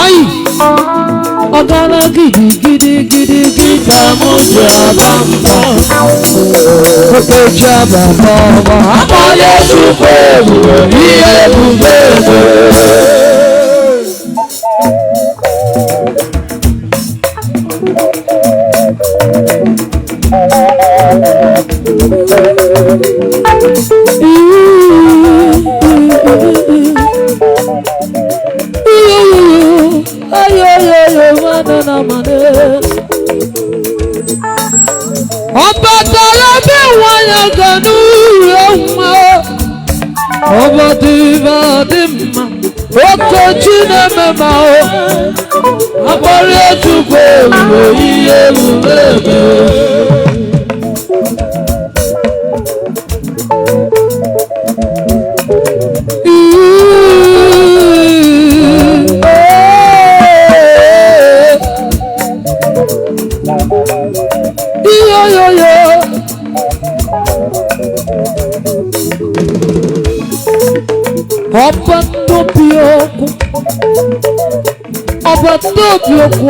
Ai Ogana gidi gidi gidi gidi Amusi abamba Okechi abamba Amale chukwebu Iye bubebe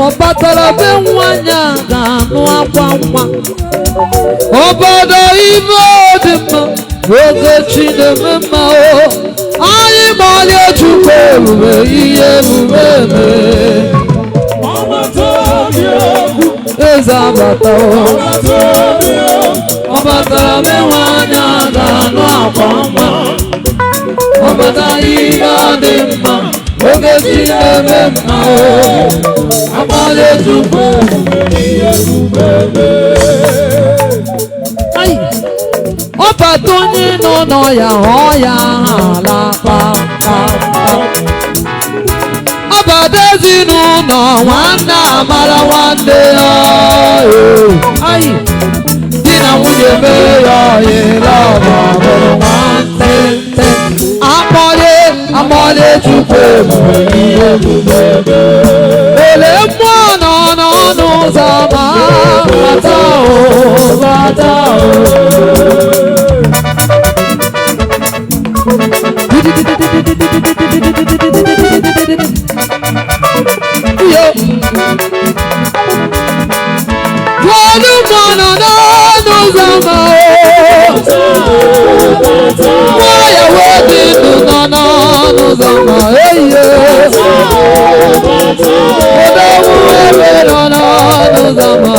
Obatara be nwanya ga-anụ akwa nwa obodo ibe ọdịmma Ogechi na-eme mma o anyị gbalịa Chukwu ebube ihe ebube eze abata o Obatara be nwanya ga-anụ akwa nwa obodo ibe ọdịmma Ogechi na-eme mma o Amale Chukwu ihe ebube Ai Ọbata onye nọ n'ọya ọya ala kpamkpa Ọbata ezinụlọ nwanne amara nwanne ya Ai di na nwunye mee ya ọyịla ọba bụrụ nwanne Amale Chukwu ihe ebube Ele mmụọ nọ n'ọnụ ụzọ ma bata o bata o Wọnú mmụọ nọ n'ọnụ ụzọ ma o ya wadi ndụ nọ n'ọnụ ụzọ ma eye Odowu ebe nọ n'ọnụ ụzọ ma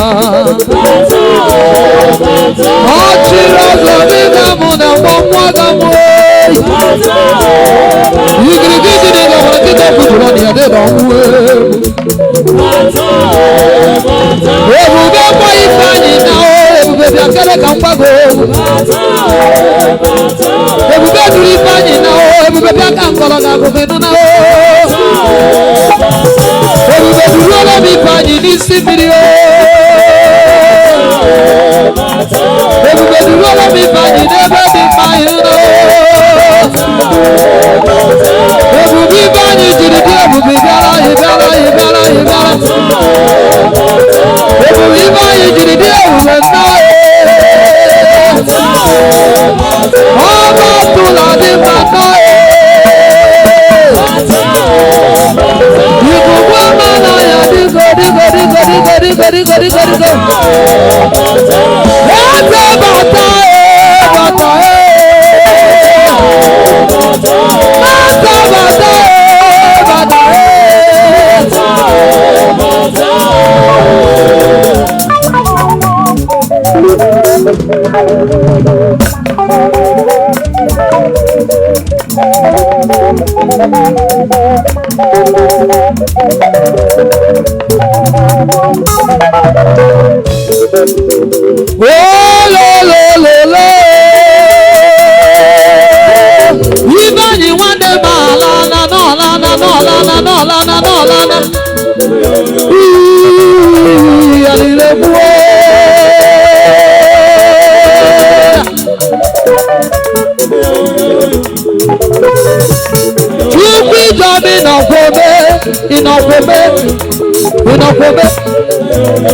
Ọchịrị ọzọ dịka mụ na mgbọmgbọ ga mụ Igirigi dị n'ọbara nkịta pụtụrụ na ya dị n'ọnwụ Ebube kwa Ifeanyị na ebube bịa kele ka mgbago Ebube duru Ifeanyị na ebube bịa ka nkọrọ ga agụgụ nọ na Ebube duru ọla m Ifeanyị n'isi mmiri Ebube duru ọla m Ifeanyị n'ebe dị mma nọ Ebube Ifeanyị jiri dị ebube bịara Ebube Ifeanyị jiri dị ebube nna Ọba tụla dị mma nọ Ikuku amala ya digo Ifeanyị nwanne m ala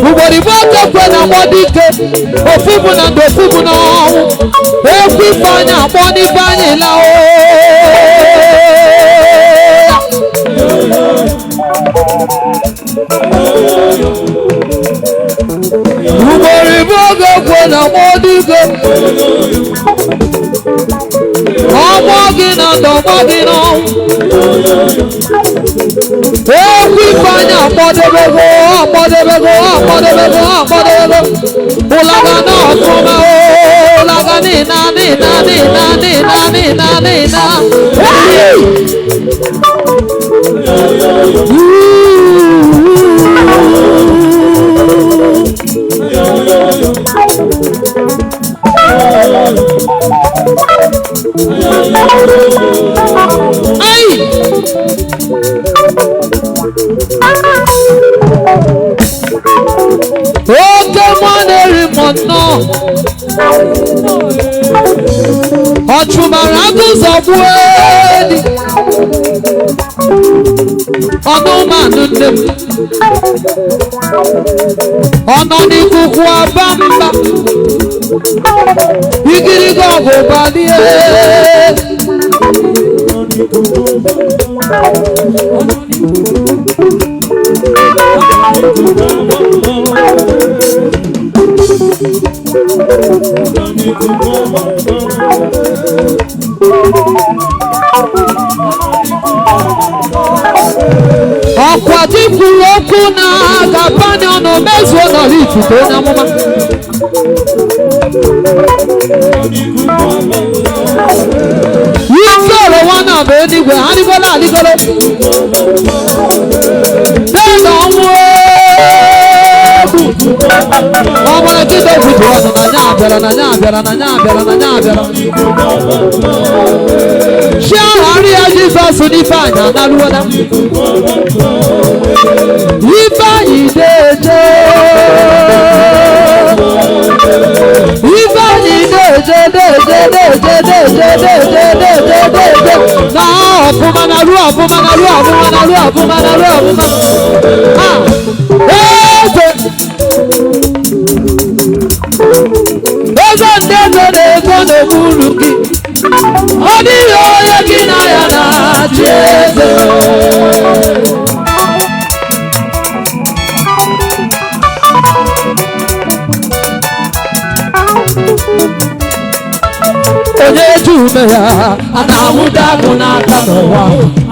Ugoribo akekwe na modike ofibu na ndofibu na ọnwụ ekwu Ifeanyị akpọ n'Ifeanyị la na modigo ọmọ gị na ndọmọ gị n'ọnwụ okwu ifeanyị akpọdebego ụlaga na ọfụma ụlaga nina oke mọneri mọnọ ọchụmara agụzọ gbueli ọnụmanụ nne m ọnọ n'ikuku aba mba igiriga ọgụ balie ọkwa dị kwuru okwu na agapani ọnụ mezuo n'ọrụ ifufe onye amụma ike ọrụ nwana bụ eluigwe ha adịgolo dena ọnwụ ọgbara nkịta ofutu ọnụ na nya abịara chi ahụ ya Jizọs n'ife anyị analuola ife anyị na-eje na ọfụma na ruo ọfụma eze ndị ego na-ego n'okpuru gị ọ dịghị onye gị na ya na-achị eze onye ji ume ya a na-anwụda agụ n'aka n'ụwa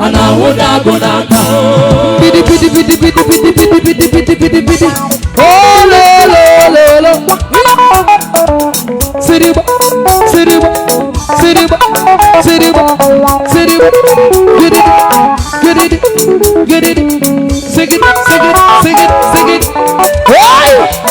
a na-anwụda agụ n'aka bidi ololololo siriba get it sing it hey!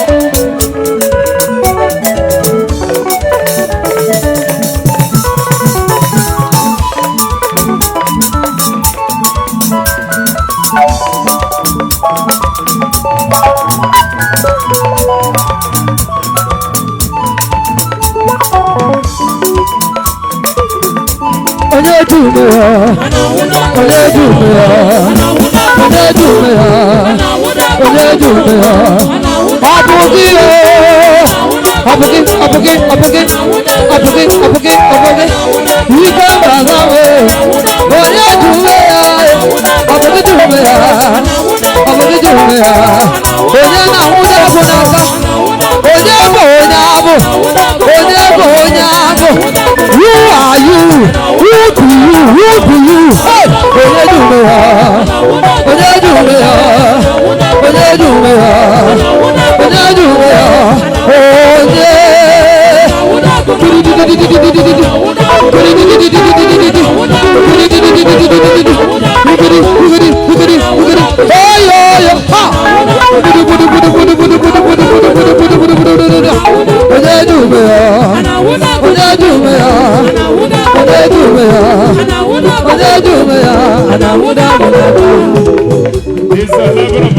It's a level of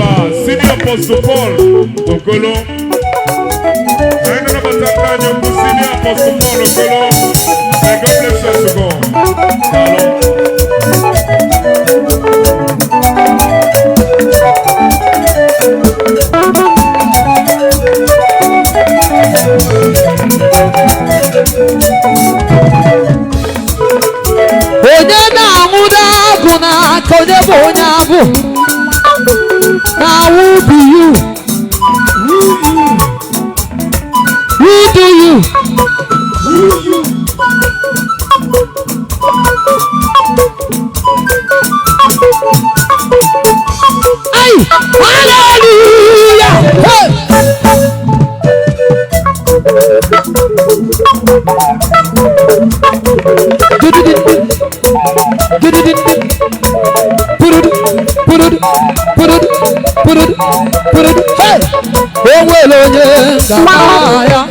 Senior Apostle Paul Okolo. I know about that kind of Senior Apostle Paul Okolo. May God bless us to go. Hello. Onye na-anwụda agụ n'aka onye bụ onye agụ na who be you? Who do Gabaya.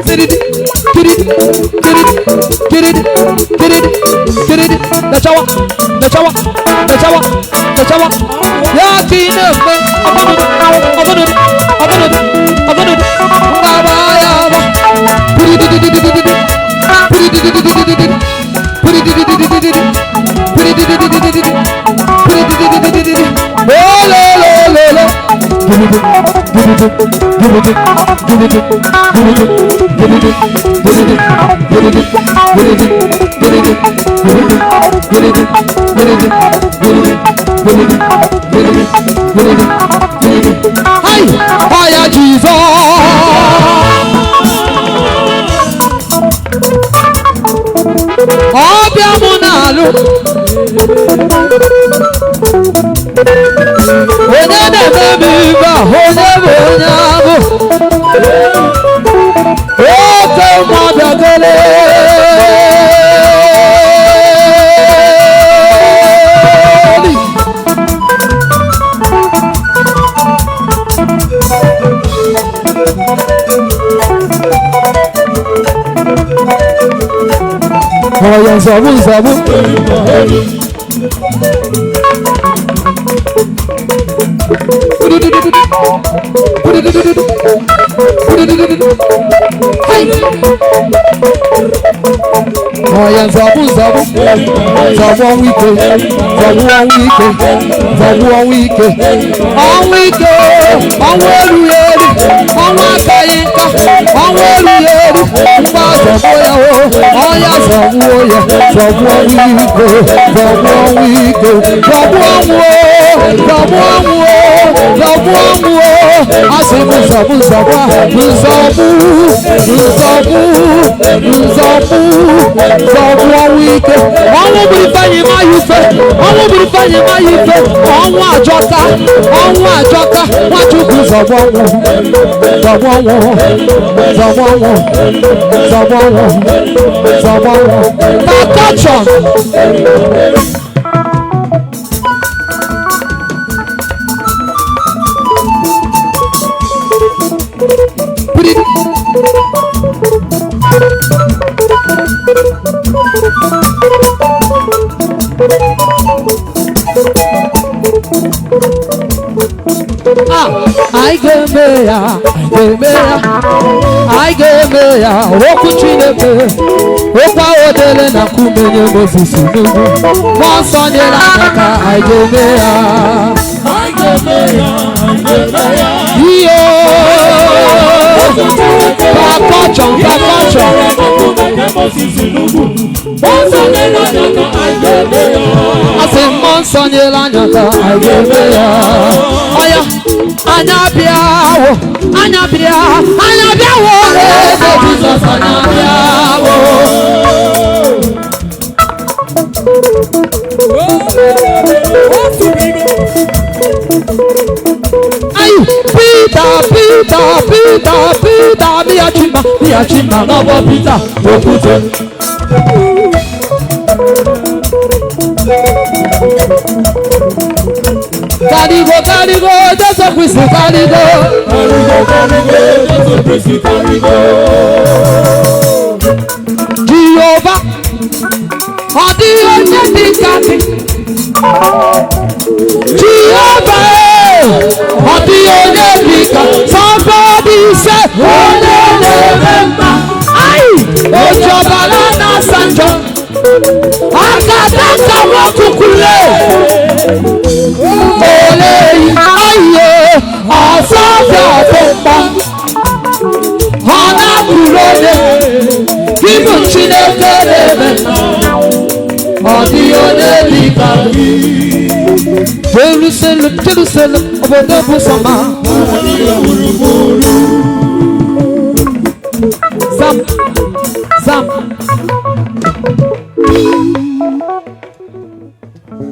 Get it. The shower. Yeah, Tina. Hi, Jesus. Obiamunalu. Onye na-emebiba, onye bụ onye abụ. Oke mmadụgele. Oya nzabu. Oya nzabu. Zabu on wike. On weluyeli. On wakayinka. On weluyeli. Mba zabu ya o. Oya zabu oya. Zabu on wike. Asibu zabu. Zabu on wike. Ọnwụ bụrịfanye ma yufe. Ọnwụ ajọka. Nwachukwu zabu ọnwụ. Percussion. I gave ya. Okwu Chineke. Okwu odele na kumenye Moses n'ugwu. Mmụọ nsọ nyere aka ka I gave ya. Iyo. Percussion. Asị mmụọ nsọ nyere anya ka I gave ya. Oya. Anya biawo. Eze Jesus anya biawo. Ayu, Peter, biachima, nobo Peter, okute. Karigo, Jesu Kristi karigo. Jehovah, odi onye dịka gị. Jehovah, odi onye dịka. Somebody say, onye na-eme mma. Ojọbala na Sanjo. Akadaka wakukule. Aye, asafia bomba. Hana kurode. Kibu Chineke lebe. Odi onye dịka gị. Jerusalem, obodo bụ sama.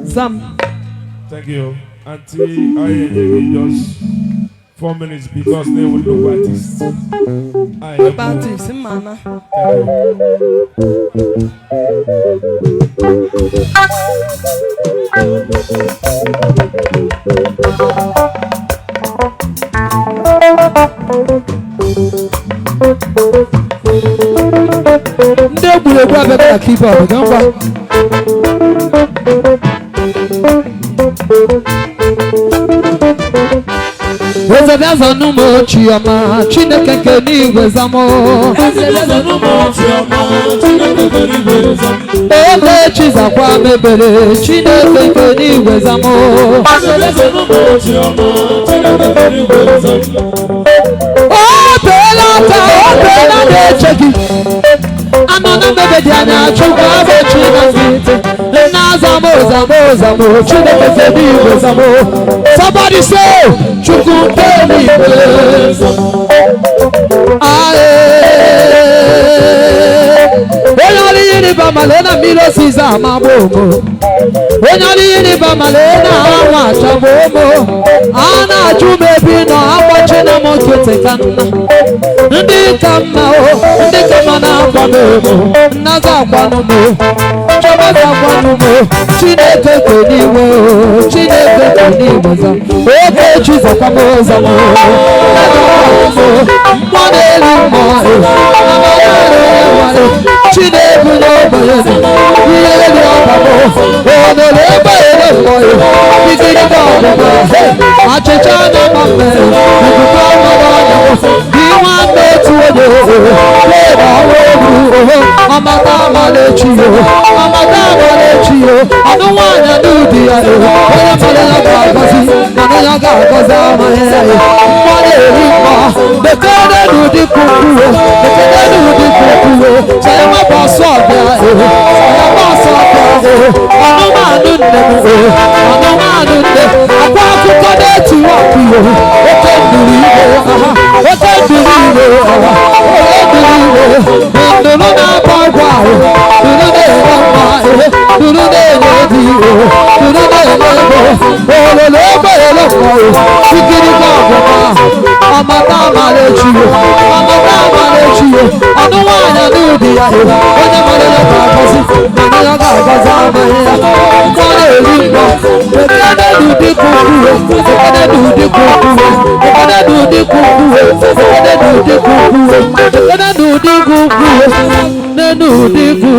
Zam. Thank you. Auntie, I just 4 minutes because they will know artists. Artist, mana. bulu egwu abịa na keyboard ga ngwa. Eze bịa zanụ m Chioma, Chineke nke n'igwe zamụ. Eze chizakwa mebere, Chineke nke n'igwe zamụ. O beela aka, o beela na-eche gị. Anọ na mmebe dị anya, Chukwu abụ Chineke. Zamo, zamo, zamo, Chineke nke n'igwe zamụ. Somebody say, Chukwu nke n'igwe zamụ. Onye ọrụ yiri ba malena mmiri osisi ama gbogbo. Onye ọrụ yiri ba malena anwa achagbo ụmụ. A na-ajụ m ebe ị nọ agbachi na m nkịtị ka nna. Ndị ka mma o, ndị ka mma na-akwa m emo. Nnaza akwanụ m o, Chọbaza akwanụ m o. Chineke nke n'igwe o, Chineke nke n'igwe zamụ. Oge Chizakwa m zamụ. Mmụọ na-eri mmụọ Chineke n'ogbenye ihe dị ọbabo onere egbenyere mmụọ bikiri ka ọbụba achịcha na mmamme ikuku ọmụrụ ọnyanwụ inwe anụ otu onye leba ọrụ egwu ọmata amalechi ọmata amalechi ọnụ nwaanyị n'ụdị ya onye mmadụ ya ga-agọzi mana ya ga-agọzi amaghị ya mmụọ na-eri mmụọ bekere n'ụdị kwukwuo bekere n'ụdị kwukwuo sayama bọsọ bịa sayama ọsọ bịa ọnụmanụ nne m ọnụmanụ nne akwa akụkọ na-eti ọkụ oke nduru igwe oke nduru igwe oke nduru igwe nduru na-agba ọgwụ ahụ nduru na-enye mma nduru na-enye di nduru na-enye ego ololo ogbenyere mmọnwụ sikiri ka ọgwụma ọmata amalechi ọmata amalechi ọnụ nwaanyị n'ụdị ya onye mara ya ga-agọzi mana ya ga-agọzi amaghị ya mmụọ na-eri mmụọ ekene n'ụdị kwukwuwe ekene n'ụdị kwukwuwe ekene n'ụdị kwukwuwe ekene n'ụdị kwukwuwe ekene n'ụdị kwukwuwe n'ụdị kwukwuwe